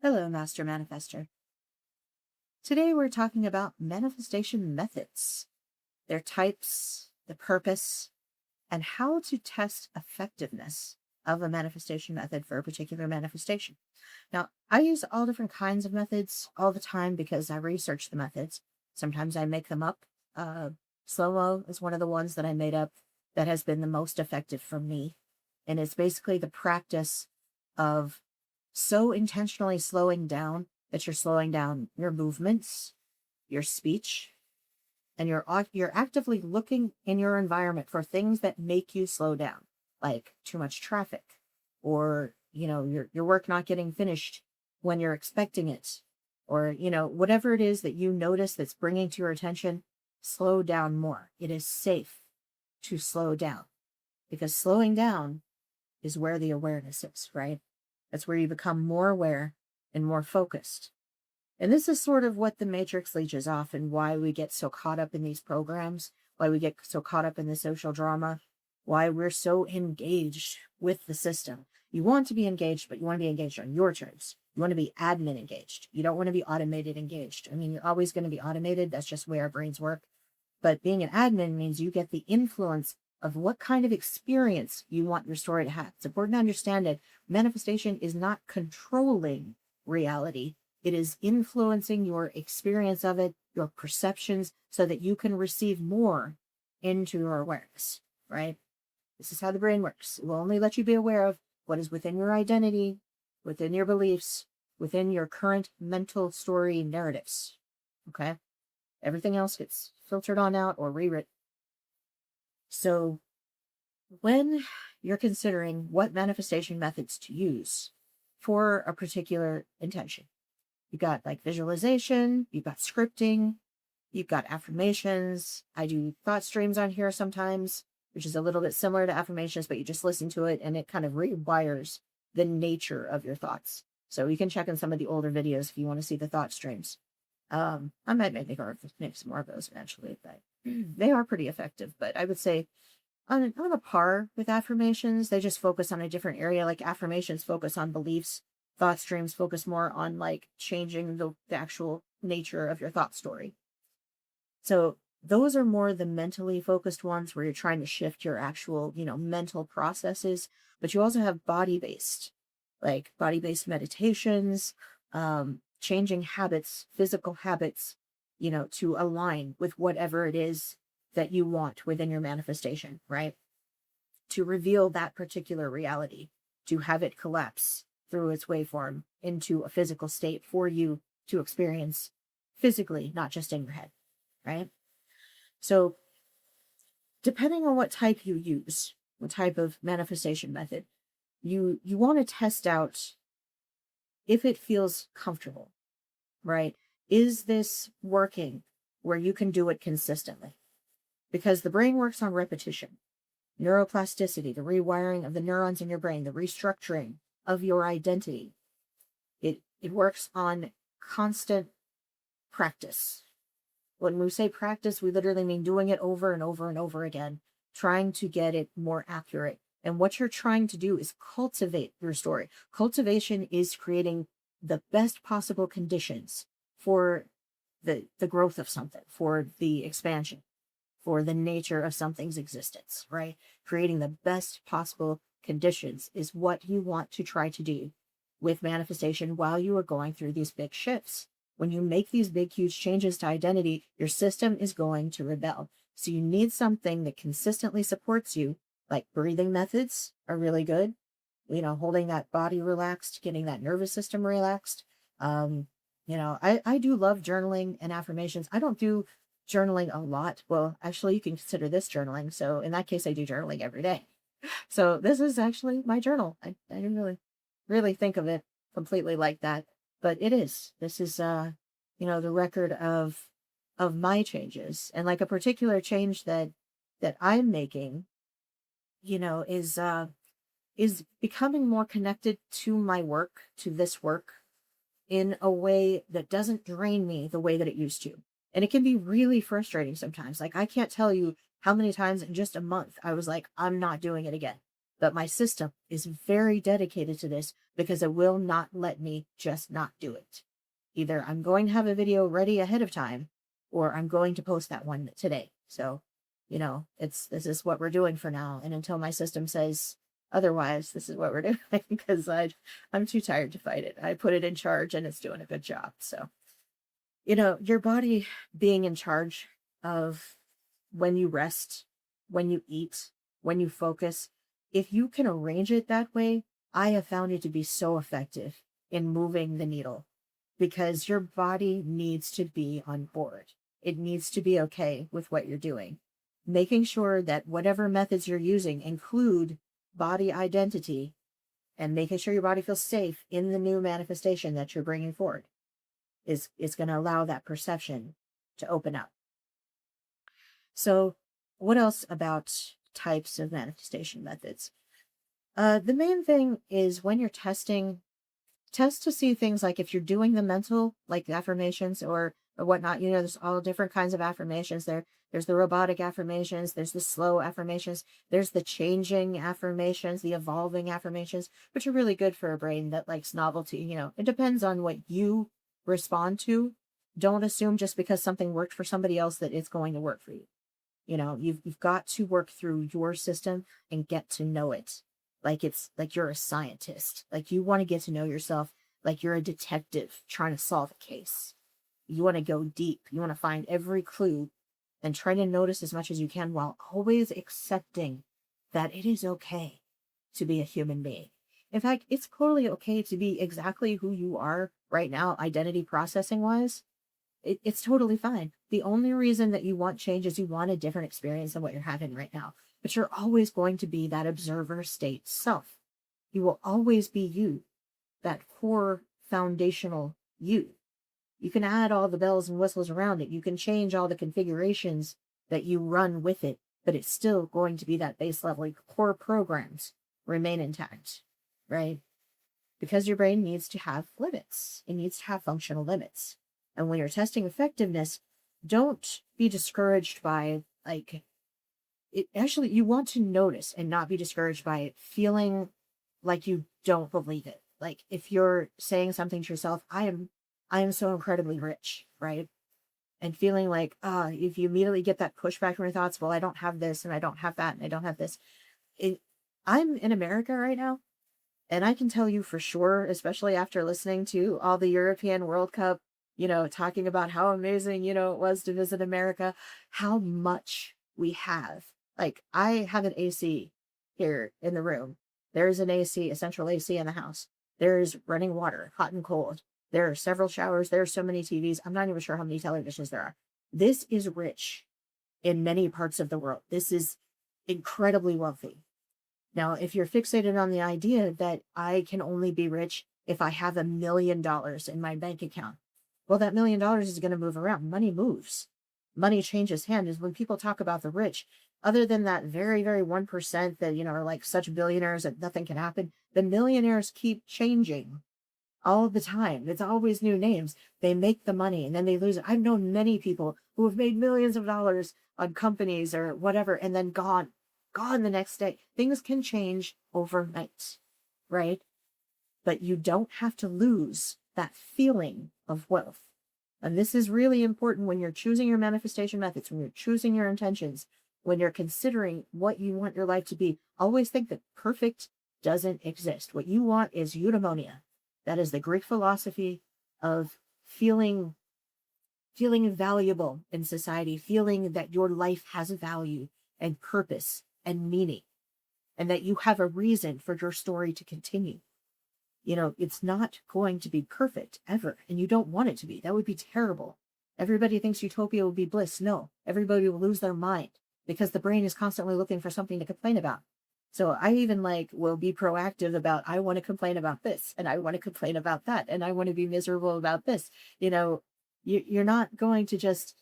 Hello, Master Manifester. Today we're talking about manifestation methods, their types, the purpose, and how to test effectiveness of a manifestation method for a particular manifestation. Now, I use all different kinds of methods all the time because I research the methods. Sometimes I make them up. Slow-mo is one of the ones that I made up that has been the most effective for me. And it's basically the practice of so intentionally slowing down that you're slowing down your movements, your speech, and you're actively looking in your environment for things that make you slow down, like too much traffic, or your work not getting finished when you're expecting it, or whatever it is that you notice that's bringing to your attention. Slow down more. It is safe to slow down because slowing down is where the awareness is, right? That's where you become more aware and more focused. And this is sort of what the Matrix leeches off and why we get so caught up in these programs, why we get so caught up in the social drama, why we're so engaged with the system. You want to be engaged, but you want to be engaged on your terms. You want to be admin engaged. You don't want to be automated engaged. I mean, you're always going to be automated. That's just the way our brains work. But being an admin means you get the influence of what kind of experience you want your story to have. It's important to understand that manifestation is not controlling reality. It is influencing your experience of it, your perceptions, so that you can receive more into your awareness, right? This is how the brain works. It will only let you be aware of what is within your identity, within your beliefs, within your current mental story narratives, okay? Everything else gets filtered on out or rewritten. So when you're considering what manifestation methods to use for a particular intention, you've got like visualization, you've got scripting, you've got affirmations. I do thought streams on here sometimes, which is a little bit similar to affirmations, but you just listen to it and it kind of rewires the nature of your thoughts. So you can check in some of the older videos if you want to see the thought streams. I might make some more of those eventually, but they are pretty effective. But I would say on a par with affirmations, they just focus on a different area. Like affirmations focus on beliefs, thought streams focus more on like changing the actual nature of your thought story. So those are more the mentally focused ones where you're trying to shift your actual, mental processes. But you also have body-based, like body-based meditations, changing habits, physical habits, to align with whatever it is that you want within your manifestation, right? To reveal that particular reality, to have it collapse through its waveform into a physical state for you to experience physically, not just in your head, right? So depending on what type you use, what type of manifestation method, you want to test out if it feels comfortable, right? Is this working where you can do it consistently? Because the brain works on repetition, neuroplasticity, the rewiring of the neurons in your brain, the restructuring of your identity. It works on constant practice. When we say practice, we literally mean doing it over and over and over again, trying to get it more accurate. And what you're trying to do is cultivate your story. Cultivation is creating the best possible conditions for the growth of something, for the expansion, for the nature of something's existence, right? Creating the best possible conditions is what you want to try to do with manifestation while you are going through these big shifts. When you make these big, huge changes to identity, your system is going to rebel. So you need something that consistently supports you, like breathing methods are really good. Holding that body relaxed, getting that nervous system relaxed. I do love journaling and affirmations. I don't do journaling a lot. Well, actually, you can consider this journaling. So in that case, I do journaling every day. So this is actually my journal. I didn't really think of it completely like that, but it is. This is the record of my changes, and like a particular change that I'm making, is becoming more connected to my work, to this work, in a way that doesn't drain me the way that it used to. And it can be really frustrating sometimes. Like I can't tell you how many times in just a month I was like, I'm not doing it again. But my system is very dedicated to this because it will not let me just not do it. Either I'm going to have a video ready ahead of time or I'm going to post that one today. So, this is what we're doing for now. And until my system says otherwise, this is what we're doing because I'm too tired to fight it. I put it in charge and it's doing a good job. So, your body being in charge of when you rest, when you eat, when you focus, if you can arrange it that way, I have found it to be so effective in moving the needle because your body needs to be on board. It needs to be okay with what you're doing. Making sure that whatever methods you're using include body identity and making sure your body feels safe in the new manifestation that you're bringing forward is going to allow that perception to open up. So, what else about types of manifestation methods? The main thing is when you're testing, test to see things like if you're doing the mental, like affirmations or whatnot. There's all different kinds of affirmations there. There's the robotic affirmations, there's the slow affirmations, there's the changing affirmations, the evolving affirmations, which are really good for a brain that likes novelty. It depends on what you respond to. Don't assume just because something worked for somebody else that it's going to work for you. You've got to work through your system and get to know it. Like it's like you're a scientist. Like you want to get to know yourself like you're a detective trying to solve a case. You want to go deep. You want to find every clue and try to notice as much as you can while always accepting that it is okay to be a human being. In fact, it's totally okay to be exactly who you are right now, identity processing wise. It's totally fine. The only reason that you want change is you want a different experience than what you're having right now. But you're always going to be that observer state self. You will always be you, that core foundational you. You can add all the bells and whistles around it. You can change all the configurations that you run with it, but it's still going to be that base level. Like core programs remain intact, right? Because your brain needs to have limits. It needs to have functional limits. And when you're testing effectiveness, don't be discouraged by it. Actually, you want to notice and not be discouraged by it feeling like you don't believe it. Like if you're saying something to yourself, I am so incredibly rich, right? And feeling like, if you immediately get that pushback from your thoughts, well, I don't have this and I don't have that and I don't have this. I'm in America right now. And I can tell you for sure, especially after listening to all the European World Cup, talking about how amazing, it was to visit America, how much we have. Like, I have an AC here in the room. There's an AC, a central AC in the house. There's running water, hot and cold. There are several showers. There are so many TVs. I'm not even sure how many televisions there are. This is rich in many parts of the world. This is incredibly wealthy. Now, if you're fixated on the idea that I can only be rich if I have $1 million in my bank account, well, that $1 million is going to move around. Money moves. Money changes hand. Is when people talk about the rich, other than that very, very 1% that, are like such billionaires that nothing can happen, the millionaires keep changing all the time. It's always new names. They make the money and then they lose it. I've known many people who have made millions of dollars on companies or whatever and then gone the next day. Things can change overnight, right? But you don't have to lose that feeling of wealth. And this is really important when you're choosing your manifestation methods, when you're choosing your intentions, when you're considering what you want your life to be. Always think that perfect doesn't exist. What you want is eudaimonia. That is the Greek philosophy of feeling valuable in society, feeling that your life has value and purpose and meaning, and that you have a reason for your story to continue. It's not going to be perfect ever, and you don't want it to be. That would be terrible. Everybody thinks utopia will be bliss. No, everybody will lose their mind because the brain is constantly looking for something to complain about. So I even will be proactive about, I want to complain about this and I want to complain about that and I want to be miserable about this. You're not going to just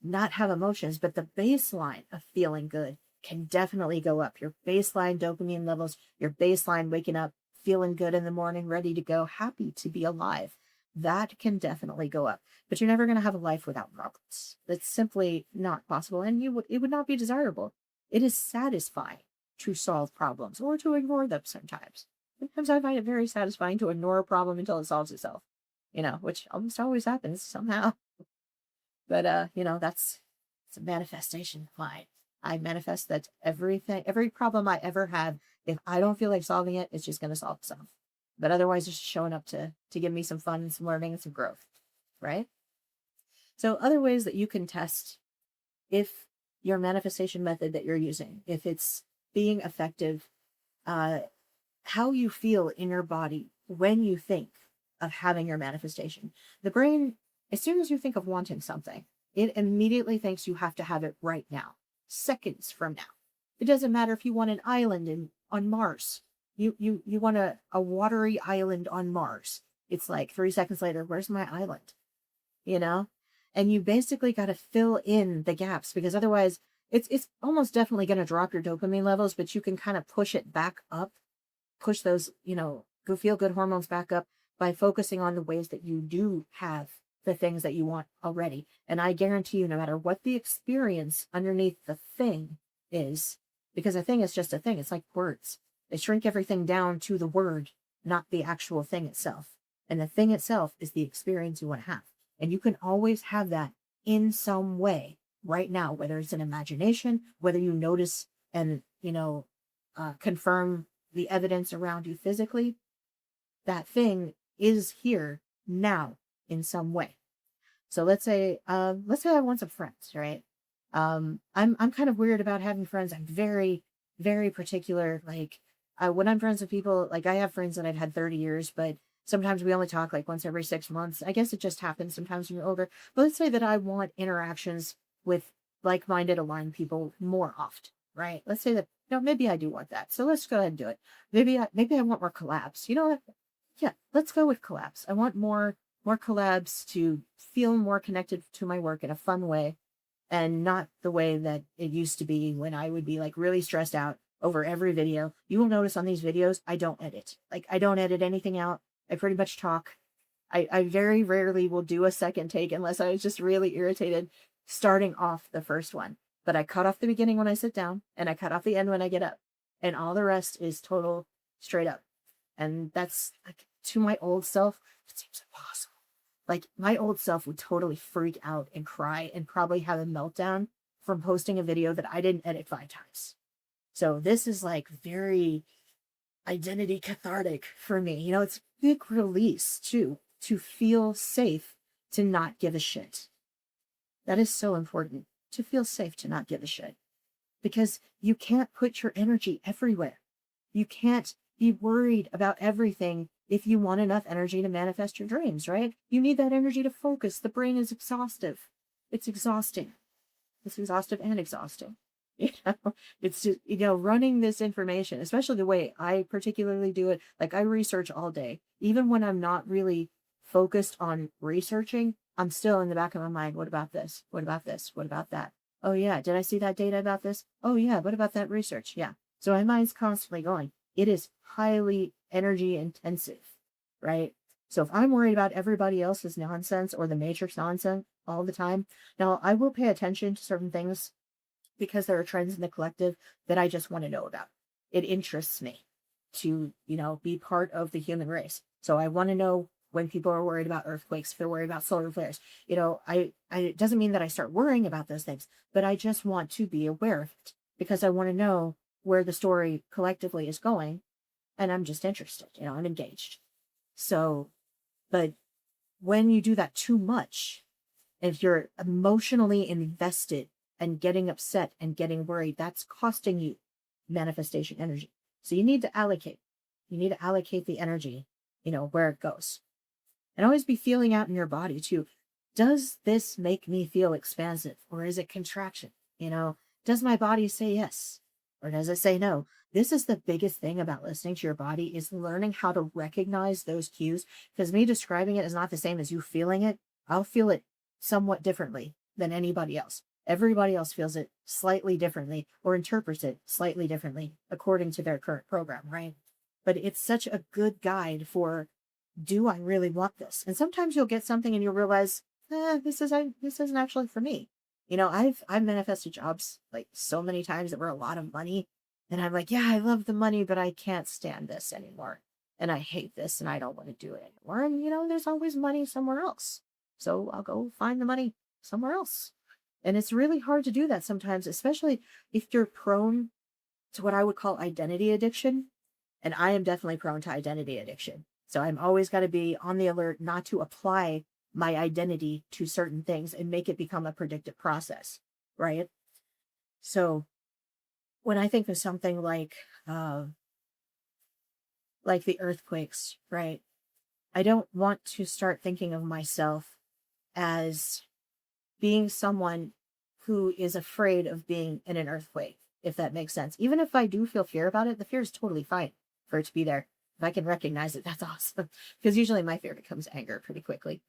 not have emotions, but the baseline of feeling good can definitely go up. Your baseline dopamine levels, your baseline waking up, feeling good in the morning, ready to go, happy to be alive. That can definitely go up, but you're never going to have a life without problems. That's simply not possible. And it would not be desirable. It is satisfying to solve problems or to ignore them sometimes. Sometimes I find it very satisfying to ignore a problem until it solves itself, which almost always happens somehow. But that's it's a manifestation of mine. I manifest that every problem I ever have, if I don't feel like solving it, it's just gonna solve itself. But otherwise it's just showing up to give me some fun and some learning and some growth. Right? So other ways that you can test if your manifestation method that you're using, if it's being effective, uh, how you feel in your body when you think of having your manifestation. The brain, as soon as you think of wanting something, it immediately thinks you have to have it right now, seconds from now. It doesn't matter if you want an island on Mars. You want a watery island on Mars. It's like 3 seconds later, where's my island? You know? And you basically got to fill in the gaps, because otherwise it's almost definitely going to drop your dopamine levels, but you can kind of push it back up, push those, go feel good hormones back up by focusing on the ways that you do have the things that you want already. And I guarantee you, no matter what the experience underneath the thing is, because a thing is just a thing, it's like words. They shrink everything down to the word, not the actual thing itself. And the thing itself is the experience you want to have. And you can always have that in some way right now, whether it's an imagination, whether you notice and, confirm the evidence around you physically, that thing is here now in some way. So let's say I want some friends, right? I'm kind of weird about having friends. I'm very, very particular. Like, when I'm friends with people, like I have friends that I've had 30 years, but sometimes we only talk like once every 6 months. I guess it just happens sometimes when you're older. But let's say that I want interactions with like-minded, aligned people more often, right? Let's say that, maybe I do want that. So let's go ahead and do it. Maybe I want more collabs. You know what? Yeah, let's go with collabs. I want more collabs to feel more connected to my work in a fun way, and not the way that it used to be when I would be like really stressed out over every video. You will notice on these videos, I don't edit. Like, I don't edit anything out. I pretty much talk. I very rarely will do a second take unless I was just really irritated starting off the first one. But I cut off the beginning when I sit down, and I cut off the end when I get up. And all the rest is total straight up. And that's, like, to my old self, it seems impossible. Like, my old self would totally freak out and cry and probably have a meltdown from posting a video that I didn't edit 5 times. So this is like very identity cathartic for me. It's big release too, to feel safe, to not give a shit. That is so important, to feel safe, to not give a shit, because you can't put your energy everywhere. You can't be worried about everything if you want enough energy to manifest your dreams, right? You need that energy to focus. The brain is exhaustive. It's exhausting. It's exhaustive and exhausting. It's just, running this information, especially the way I particularly do it. Like, I research all day. Even when I'm not really focused on researching, I'm still in the back of my mind. What about this? What about this? What about that? Oh yeah. Did I see that data about this? Oh yeah. What about that research? Yeah. So my mind's constantly going. It is highly energy intensive, right? So if I'm worried about everybody else's nonsense or the matrix nonsense all the time, now I will pay attention to certain things because there are trends in the collective that I just want to know about. It interests me to, be part of the human race. So I want to know when people are worried about earthquakes, if they're worried about solar flares. It doesn't mean that I start worrying about those things, but I just want to be aware of it because I want to know where the story collectively is going. And I'm just interested, I'm engaged. So, but when you do that too much, if you're emotionally invested and getting upset and getting worried, that's costing you manifestation energy. So you need to allocate. You need to allocate the energy, where it goes. And always be feeling out in your body too. Does this make me feel expansive, or is it contraction? Does my body say yes, or does it say no? This is the biggest thing about listening to your body, is learning how to recognize those cues. Because me describing it is not the same as you feeling it. I'll feel it somewhat differently than anybody else. Everybody else feels it slightly differently or interprets it slightly differently according to their current program, right? But it's such a good guide for, do I really want this? And sometimes you'll get something and you'll realize, this isn't actually for me. I've manifested jobs like so many times that were a lot of money, And I'm like, yeah, I love the money, but I can't stand this anymore. And I hate this and I don't want to do it anymore. And, there's always money somewhere else. So I'll go find the money somewhere else. And it's really hard to do that sometimes, especially if you're prone to what I would call identity addiction. And I am definitely prone to identity addiction. So I'm always got to be on the alert not to apply my identity to certain things and make it become a predictive process. Right. So when I think of something uh, like the earthquakes, right? I don't want to start thinking of myself as being someone who is afraid of being in an earthquake, if that makes sense. Even if I do feel fear about it, the fear is totally fine for it to be there. If I can recognize it, that's awesome. Because usually my fear becomes anger pretty quickly.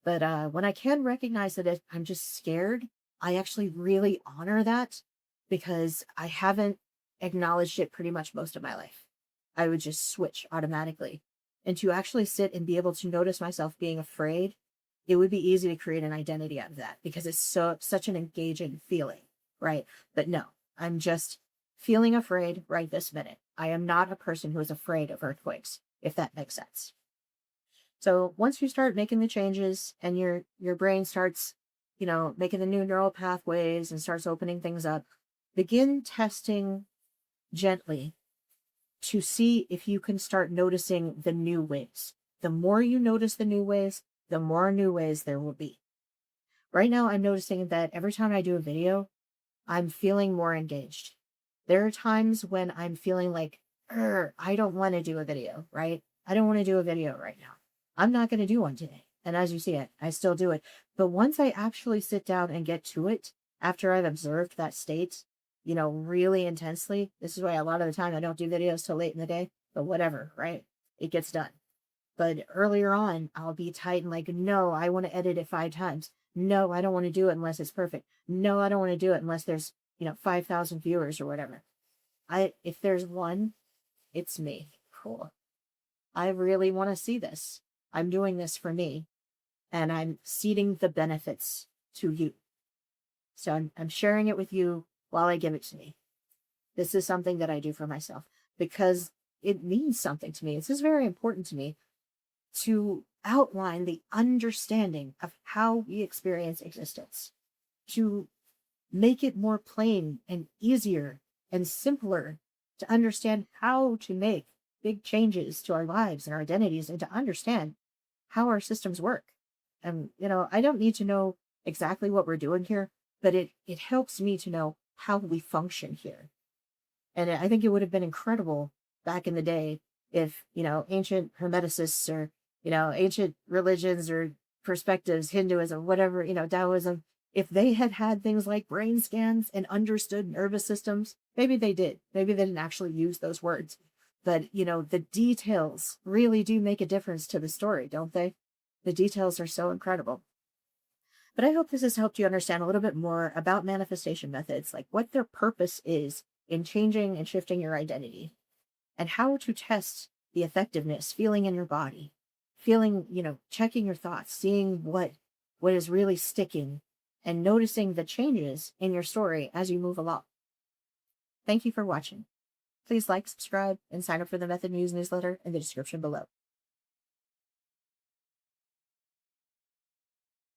But when I can recognize that I'm just scared, I actually really honor that because I haven't acknowledged it pretty much most of my life. I would just switch automatically. And to actually sit and be able to notice myself being afraid, it would be easy to create an identity out of that because it's such an engaging feeling, right? But no, I'm just feeling afraid right this minute. I am not a person who is afraid of earthquakes, if that makes sense. So once you start making the changes and your brain starts, making the new neural pathways and starts opening things up, begin testing gently to see if you can start noticing the new ways. The more you notice the new ways, the more new ways there will be. Right now, I'm noticing that every time I do a video, I'm feeling more engaged. There are times when I'm feeling like, I don't want to do a video, right? I don't want to do a video right now. I'm not going to do one today. And as you see it, I still do it. But once I actually sit down and get to it, after I've observed that state, really intensely, this is why a lot of the time I don't do videos till late in the day, but whatever, right? It gets done. But earlier on, I'll be tight and like, no, I want to edit it 5 times. No, I don't want to do it unless it's perfect. No, I don't want to do it unless there's, 5,000 viewers or whatever. If there's one, it's me. Cool. I really want to see this. I'm doing this for me and I'm seeding the benefits to you. So I'm sharing it with you while I give it to me. This is something that I do for myself because it means something to me. This is very important to me to outline the understanding of how we experience existence, to make it more plain and easier and simpler to understand how to make big changes to our lives and our identities and to understand how our systems work. And, I don't need to know exactly what we're doing here, but it helps me to know how we function here. And I think it would have been incredible back in the day if, ancient Hermeticists or, ancient religions or perspectives, Hinduism, whatever, Taoism, if they had had things like brain scans and understood nervous systems, maybe they did. Maybe they didn't actually use those words. But, the details really do make a difference to the story, don't they? The details are so incredible. But I hope this has helped you understand a little bit more about manifestation methods, like what their purpose is in changing and shifting your identity, and how to test the effectiveness, feeling in your body, feeling, checking your thoughts, seeing what is really sticking, and noticing the changes in your story as you move along. Thank you for watching. Please like, subscribe, and sign up for the Method Muse newsletter in the description below.